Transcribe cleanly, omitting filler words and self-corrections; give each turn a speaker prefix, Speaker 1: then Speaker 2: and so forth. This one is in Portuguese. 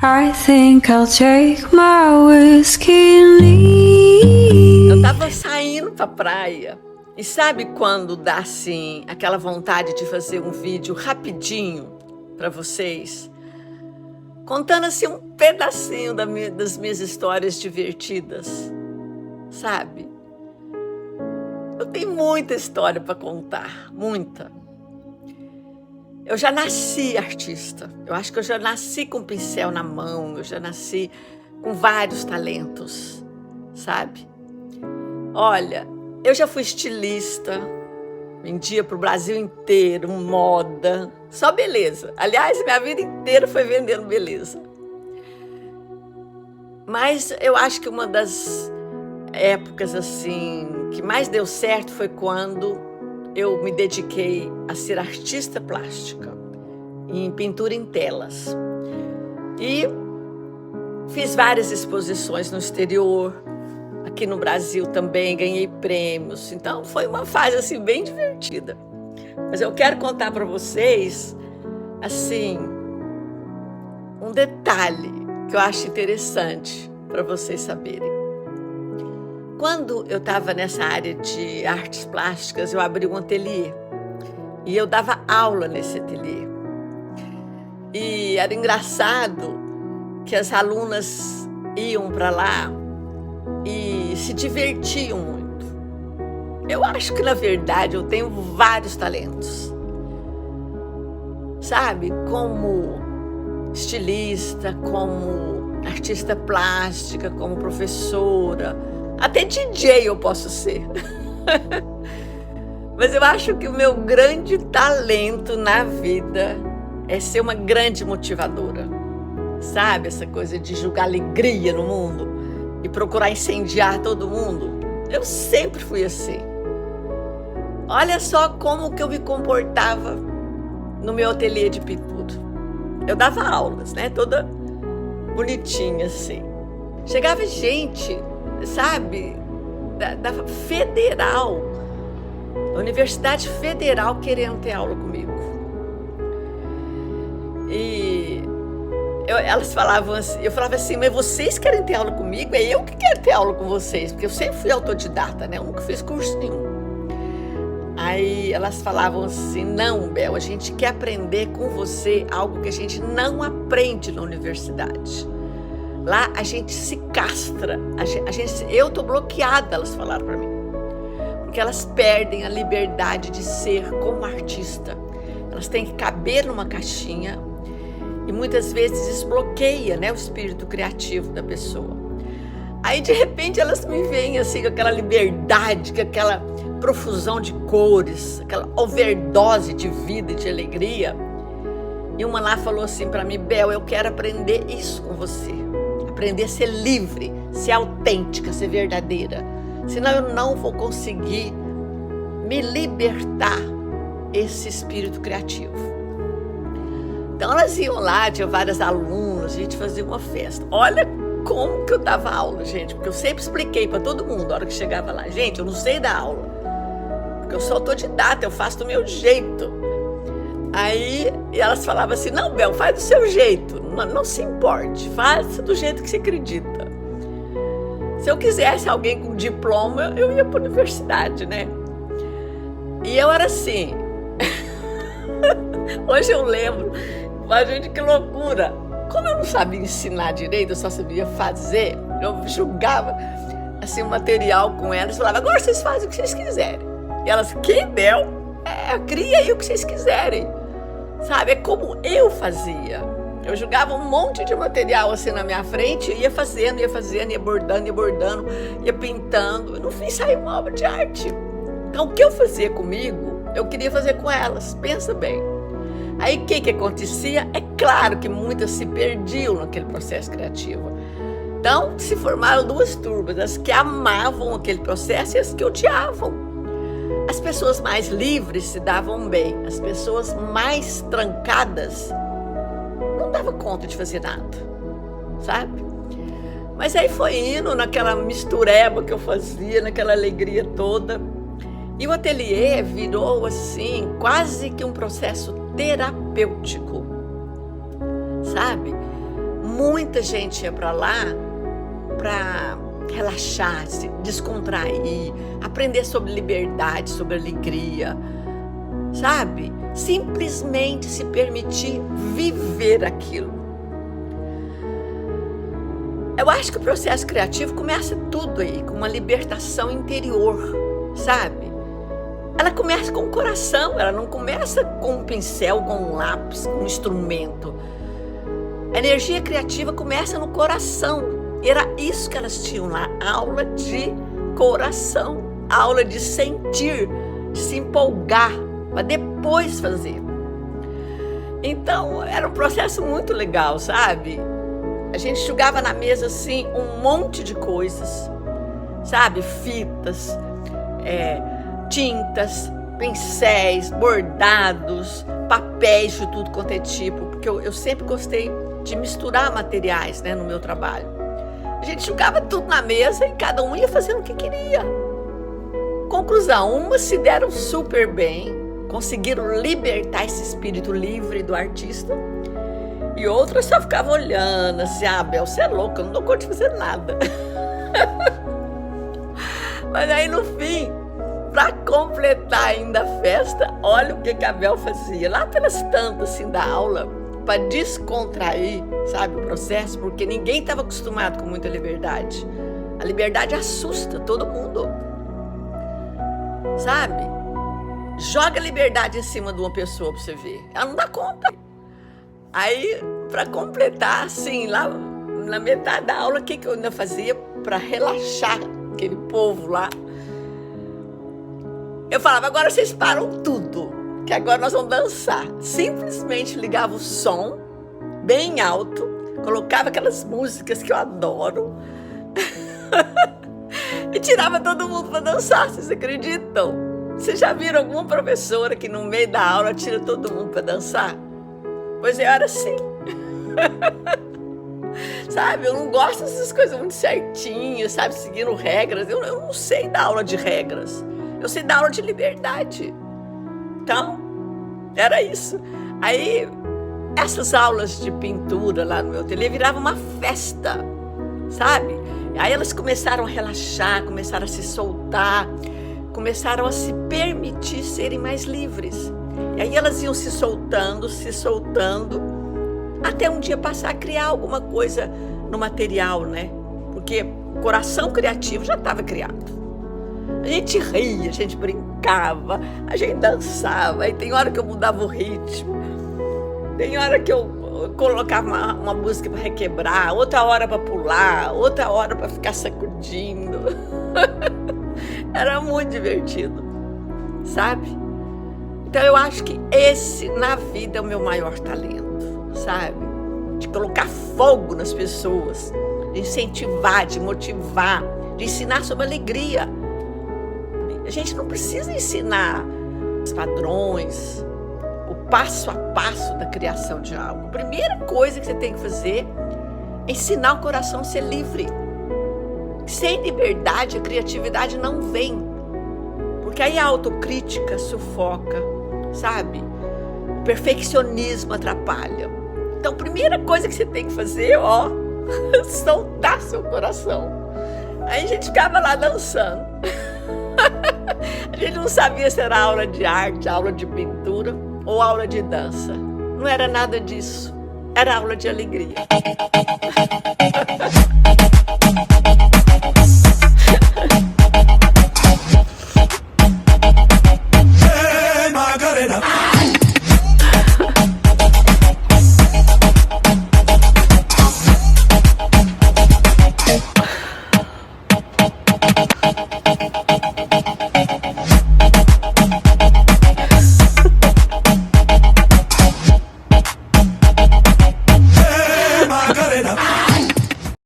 Speaker 1: I think I'll take my whiskey and leave.
Speaker 2: Eu tava saindo pra praia. E sabe quando dá assim aquela vontade de fazer um vídeo rapidinho pra vocês? Contando assim um pedacinho das minhas histórias divertidas, sabe? Eu tenho muita história pra contar, muita. Eu já nasci artista. Eu acho que eu já nasci com um pincel na mão, eu já nasci com vários talentos, sabe? Olha, eu já fui estilista, vendia para o Brasil inteiro, moda, só beleza. Aliás, minha vida inteira foi vendendo beleza. Mas eu acho que uma das épocas assim que mais deu certo foi quando eu me dediquei a ser artista plástica, em pintura em telas. E fiz várias exposições no exterior. Aqui no Brasil também ganhei prêmios, então foi uma fase assim bem divertida. Mas eu quero contar para vocês assim um detalhe que eu acho interessante para vocês saberem. Quando eu estava nessa área de artes plásticas, eu abri um ateliê e eu dava aula nesse ateliê. E era engraçado que as alunas iam para lá e se divertiam muito. Eu acho que, na verdade, eu tenho vários talentos. Sabe? Como estilista, como artista plástica, como professora, até DJ eu posso ser. Mas eu acho que o meu grande talento na vida é ser uma grande motivadora. Sabe? Essa coisa de jogar alegria no mundo e procurar incendiar todo mundo. Eu sempre fui assim. Olha só como que eu me comportava no meu ateliê de pintura. Eu dava aulas, né? Toda bonitinha assim. Chegava gente, sabe? Da Federal, da Universidade Federal, querendo ter aula comigo. E elas falavam assim, eu falava assim, mas vocês querem ter aula comigo? É eu que quero ter aula com vocês, porque eu sempre fui autodidata, né? Eu nunca fiz curso nenhum. Aí elas falavam assim, não, Bel, a gente quer aprender com você algo que a gente não aprende na universidade. Lá a gente se castra, eu tô bloqueada, elas falaram para mim. Porque elas perdem a liberdade de ser como artista. Elas têm que caber numa caixinha. E muitas vezes isso bloqueia, né, o espírito criativo da pessoa. Aí, de repente, elas me veem assim, com aquela liberdade, com aquela profusão de cores, aquela overdose de vida e de alegria. E uma lá falou assim para mim, Bel, eu quero aprender isso com você. Aprender a ser livre, ser autêntica, ser verdadeira. Senão eu não vou conseguir me libertar esse espírito criativo. Então elas iam lá, tinha várias alunas, a gente fazia uma festa. Olha como que eu dava aula, gente, porque eu sempre expliquei para todo mundo, na hora que chegava lá, gente, eu não sei dar aula, porque eu sou autodidata, eu faço do meu jeito. Aí elas falavam assim, não, Bel, faz do seu jeito, não se importe, faça do jeito que você acredita. Se eu quisesse alguém com diploma, eu ia para a universidade, né? E eu era assim. Hoje eu lembro, mas gente, que loucura. Como eu não sabia ensinar direito, eu só sabia fazer, eu julgava assim, o material com elas, falava, agora vocês fazem o que vocês quiserem. E elas, que Bel? Cria aí o que vocês quiserem. Sabe, é como eu fazia. Eu jogava um monte de material assim na minha frente, ia fazendo, ia bordando, ia pintando. E no fim saiu uma obra de arte. Então o que eu fazia comigo, eu queria fazer com elas. Pensa bem. Aí o que acontecia? É claro que muitas se perdiam naquele processo criativo. Então se formaram duas turmas, as que amavam aquele processo e as que odiavam. As pessoas mais livres se davam bem, as pessoas mais trancadas não davam conta de fazer nada, sabe? Mas aí foi indo naquela mistureba que eu fazia, naquela alegria toda. E o ateliê virou assim, quase que um processo terapêutico, sabe? muita gente ia para lá para relaxar, se descontrair, aprender sobre liberdade, sobre alegria, sabe? Simplesmente se permitir viver aquilo. Eu acho que o processo criativo começa tudo aí, com uma libertação interior, sabe? Ela começa com o coração, ela não começa com um pincel, com um lápis, com um instrumento. A energia criativa começa no coração. E era isso que elas tinham lá, aula de coração, aula de sentir, de se empolgar, para depois fazer. Então, era um processo muito legal, sabe? A gente jogava na mesa, assim, um monte de coisas, sabe? Fitas, tintas, pincéis, bordados, papéis de tudo quanto é tipo, porque eu sempre gostei de misturar materiais, né, no meu trabalho. A gente jogava tudo na mesa e cada um ia fazendo o que queria. Conclusão, umas se deram super bem, conseguiram libertar esse espírito livre do artista, e outras só ficavam olhando assim, Bel, você é louca, eu não dou conta de fazer nada. Mas aí no fim, para completar ainda a festa, olha o que a Bel fazia. Lá pelas tantas assim da aula, para descontrair, sabe, o processo, porque ninguém estava acostumado com muita liberdade. A liberdade assusta todo mundo, sabe? Joga a liberdade em cima de uma pessoa para você ver, ela não dá conta. Aí, para completar, assim, lá na metade da aula, o que eu ainda fazia para relaxar aquele povo lá? Eu falava, agora vocês param tudo, que agora nós vamos dançar. Simplesmente ligava o som bem alto, colocava aquelas músicas que eu adoro e tirava todo mundo para dançar, vocês acreditam? Vocês já viram alguma professora que no meio da aula tira todo mundo para dançar? Pois eu era assim. Sabe, eu não gosto dessas coisas muito certinhas, sabe, seguindo regras. Eu não sei dar aula de regras, eu sei dar aula de liberdade. Então, era isso. Aí, essas aulas de pintura lá no meu ateliê viravam uma festa, sabe? Aí elas começaram a relaxar, começaram a se soltar, começaram a se permitir serem mais livres. E aí elas iam se soltando, até um dia passar a criar alguma coisa no material, né? Porque o coração criativo já estava criado. A gente ria, a gente brincava, a gente dançava, aí tem hora que eu mudava o ritmo, tem hora que eu colocava uma música para requebrar, outra hora para pular, outra hora para ficar sacudindo. Era muito divertido, sabe? Então eu acho que esse na vida é o meu maior talento, sabe? De colocar fogo nas pessoas, de incentivar, de motivar, de ensinar sobre alegria. A gente não precisa ensinar os padrões, o passo a passo da criação de algo. A primeira coisa que você tem que fazer é ensinar o coração a ser livre. Sem liberdade, a criatividade não vem. Porque aí a autocrítica sufoca, sabe? O perfeccionismo atrapalha. Então, a primeira coisa que você tem que fazer, soltar seu coração. Aí a gente ficava lá dançando. A gente não sabia se era aula de arte, aula de pintura ou aula de dança. Não era nada disso. Era aula de alegria.